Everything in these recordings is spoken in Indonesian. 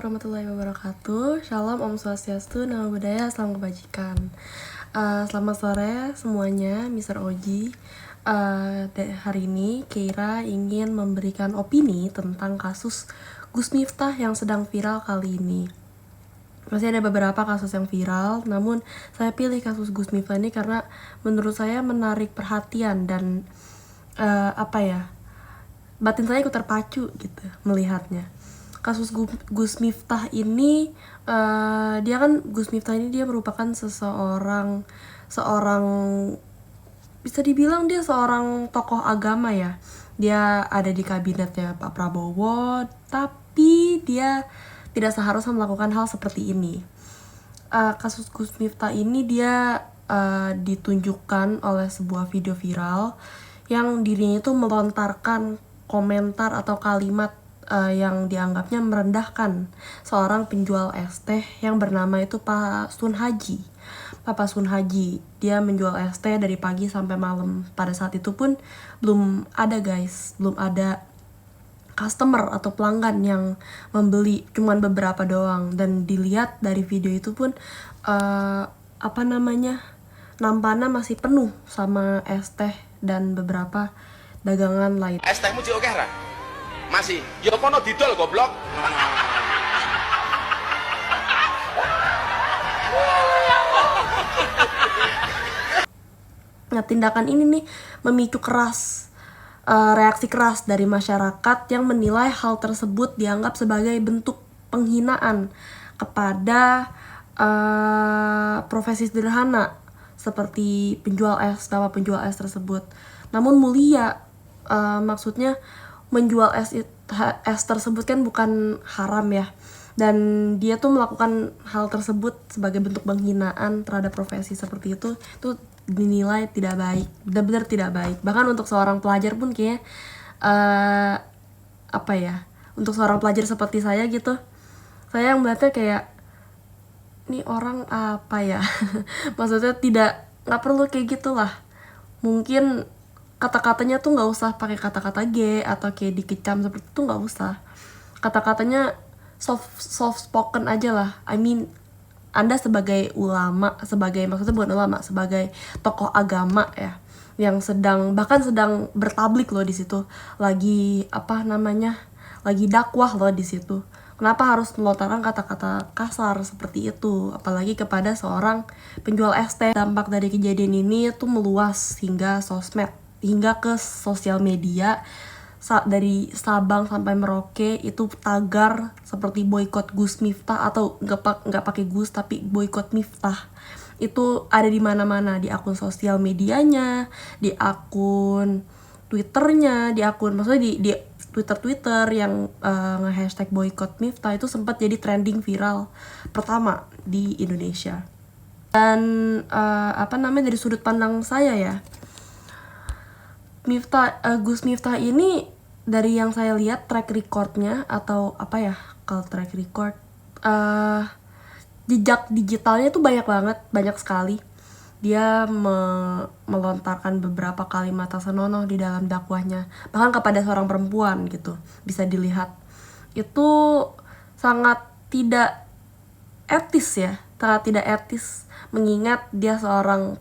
warahmatullahi wabarakatuh. Shalom, Om Swastiastu, Namo Buddhaya, Salam Kebajikan. Selamat sore semuanya, Mr. Oji. Hari ini Keira ingin memberikan opini tentang kasus Gus Miftah yang sedang viral kali ini. Masih ada beberapa kasus yang viral, namun saya pilih kasus Gus Miftah ini karena menurut saya menarik perhatian dan batin saya ikut terpacu gitu melihatnya. Kasus Gus Miftah ini Gus Miftah ini dia merupakan seorang bisa dibilang dia seorang tokoh agama ya. Dia ada di kabinetnya Pak Prabowo, tapi dia tidak seharusnya melakukan hal seperti ini. Kasus Gus Miftah ini dia ditunjukkan oleh sebuah video viral yang dirinya itu melontarkan komentar atau kalimat yang dianggapnya merendahkan seorang penjual es teh yang bernama itu Pak Sun Haji. Bapak Sun Haji, dia menjual es teh dari pagi sampai malam. Pada saat itu pun belum ada customer atau pelanggan yang membeli, cuman beberapa doang. Dan dilihat dari video itu pun nampaknya masih penuh sama es teh dan beberapa dagangan lain. Es tehmu cik oke ra? Masih. Ya kono didol goblok. Nah, tindakan ini nih memicu reaksi keras dari masyarakat yang menilai hal tersebut dianggap sebagai bentuk penghinaan kepada profesi sederhana seperti bapak penjual es tersebut. Namun mulia, maksudnya menjual es tersebut kan bukan haram ya, dan dia tuh melakukan hal tersebut sebagai bentuk penghinaan terhadap profesi seperti itu dinilai tidak baik, benar-benar tidak baik. Bahkan untuk seorang pelajar pun kayaknya untuk seorang pelajar seperti saya gitu, saya yang melihatnya kayak ini orang apa ya maksudnya nggak perlu kayak gitulah. Mungkin kata-katanya tuh nggak usah pakai kata-kata G atau kayak dikecam seperti itu, nggak usah. Kata-katanya soft spoken aja lah. Anda sebagai ulama, maksudnya bukan ulama, sebagai tokoh agama ya, yang sedang bertablik loh di situ, lagi dakwah loh di situ. Kenapa harus melontarkan kata-kata kasar seperti itu, apalagi kepada seorang penjual es teh? Dampak dari kejadian ini tuh meluas hingga sosmed, hingga ke sosial media. Dari Sabang sampai Merauke itu tagar seperti boykot Gus Miftah, atau nggak pakai Gus tapi boykot Miftah, itu ada di mana-mana, di akun sosial medianya, di akun Twitternya, maksudnya di Twitter yang nge-hashtag boykot Miftah itu sempat jadi trending viral pertama di Indonesia. Dan dari sudut pandang saya ya, Gus Miftah ini, dari yang saya lihat track recordnya atau kalau track record, jejak digitalnya tuh banyak sekali. Dia melontarkan beberapa kalimat senonoh di dalam dakwahnya, bahkan kepada seorang perempuan gitu. Bisa dilihat itu sangat tidak etis mengingat dia seorang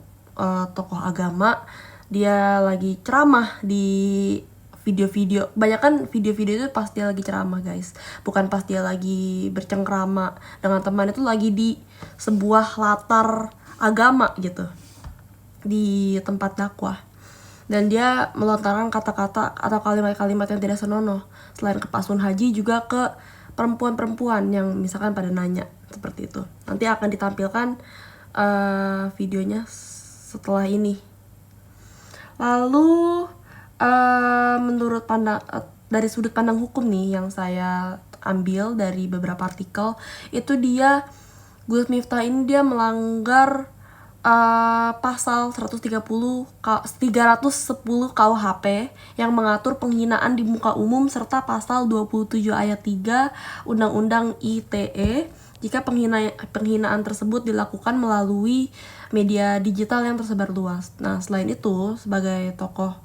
tokoh agama. Dia lagi ceramah di video-video, banyak video-video itu pas dia lagi ceramah guys, bukan pas dia lagi bercengkrama dengan teman. Itu lagi di sebuah latar agama gitu, di tempat dakwah, dan dia melontarkan kata-kata atau kalimat-kalimat yang tidak senonoh. Selain ke Pak Sun Haji, juga ke perempuan-perempuan yang misalkan pada nanya seperti itu. Nanti akan ditampilkan videonya setelah ini. Lalu menurut dari sudut pandang hukum nih yang saya ambil dari beberapa artikel, itu Gus Miftah ini dia melanggar pasal 310 KUHP yang mengatur penghinaan di muka umum, serta pasal 27 ayat 3 Undang-Undang ITE jika penghinaan tersebut dilakukan melalui media digital yang tersebar luas. Nah, selain itu, sebagai tokoh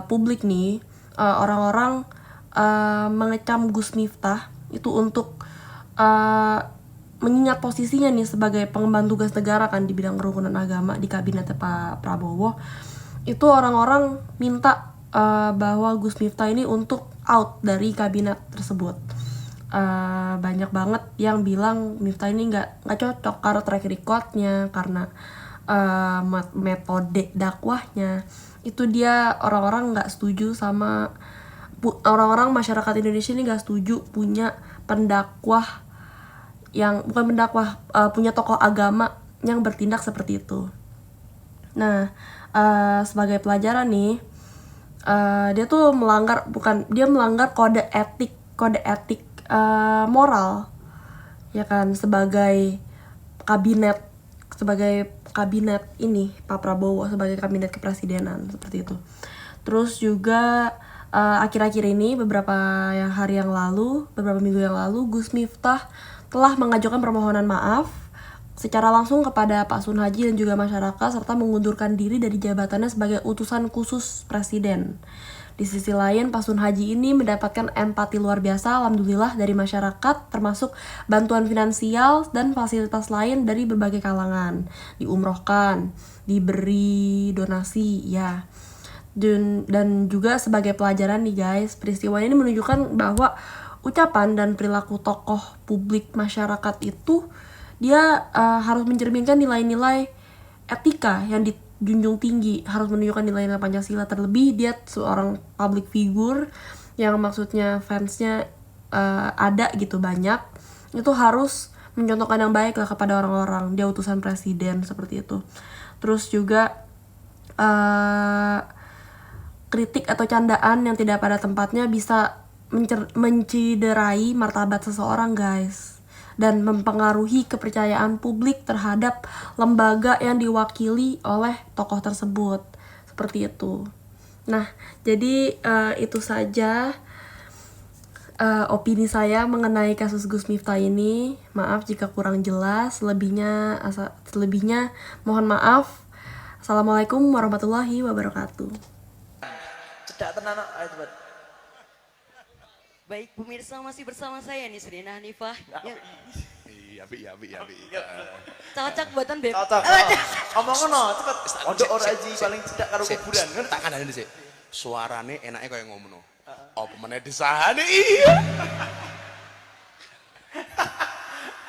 publik nih, orang-orang mengecam Gus Miftah itu untuk mengingat posisinya nih sebagai pengemban tugas negara kan di bidang kerukunan agama di kabinetnya Pak Prabowo, itu orang-orang minta bahwa Gus Miftah ini untuk out dari kabinet tersebut. Banyak banget yang bilang Miftah ini nggak cocok karena track recordnya, karena metode dakwahnya. Itu dia orang-orang nggak setuju sama orang-orang masyarakat Indonesia ini nggak setuju punya pendakwah yang bukan pendakwah, punya tokoh agama yang bertindak seperti itu. Nah, sebagai pelajaran nih, dia tuh melanggar kode etik moral, ya kan, sebagai kabinet ini Pak Prabowo, sebagai kabinet kepresidenan seperti itu. Terus juga akhir-akhir ini beberapa minggu yang lalu Gus Miftah telah mengajukan permohonan maaf secara langsung kepada Pak Sun Haji dan juga masyarakat, serta mengundurkan diri dari jabatannya sebagai utusan khusus presiden. Di sisi lain, Pak Sun Haji ini mendapatkan empati luar biasa, alhamdulillah, dari masyarakat, termasuk bantuan finansial dan fasilitas lain dari berbagai kalangan. Diumrohkan, diberi donasi, ya. Dan juga sebagai pelajaran nih guys, peristiwa ini menunjukkan bahwa ucapan dan perilaku tokoh publik masyarakat itu dia harus mencerminkan nilai-nilai etika yang dijunjung tinggi, harus menunjukkan nilai-nilai Pancasila. Terlebih dia seorang public figure yang maksudnya fansnya ada gitu banyak, itu harus mencontohkan yang baik lah kepada orang-orang. Dia utusan presiden seperti itu. Terus juga kritik atau candaan yang tidak pada tempatnya bisa menciderai martabat seseorang guys, dan mempengaruhi kepercayaan publik terhadap lembaga yang diwakili oleh tokoh tersebut, seperti itu. Nah, jadi itu saja opini saya mengenai kasus Gus Miftah ini. Maaf jika kurang jelas, selebihnya mohon maaf. Assalamualaikum warahmatullahi wabarakatuh. Cedak tenan, ayo cepat. Baik, pemirsa, masih bersama saya nih Serina Hanifah. Iya. Cocok buatan Beb. Cocok. Omong ngono, cepet. Ondo ora aji paling cedak karo kuburan. Tak kandhani sik. Suarane enake kaya ngono. Apa meneh disahane iya.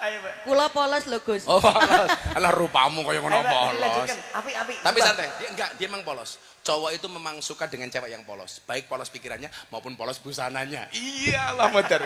Ayo, Mbak. Kula polos lho Gus. Oh, alah rupamu kaya ngono polos. Api. Tapi santai, dia emang polos. Cowok itu memang suka dengan cewek yang polos, baik polos pikirannya maupun polos busananya. Iyalah modar.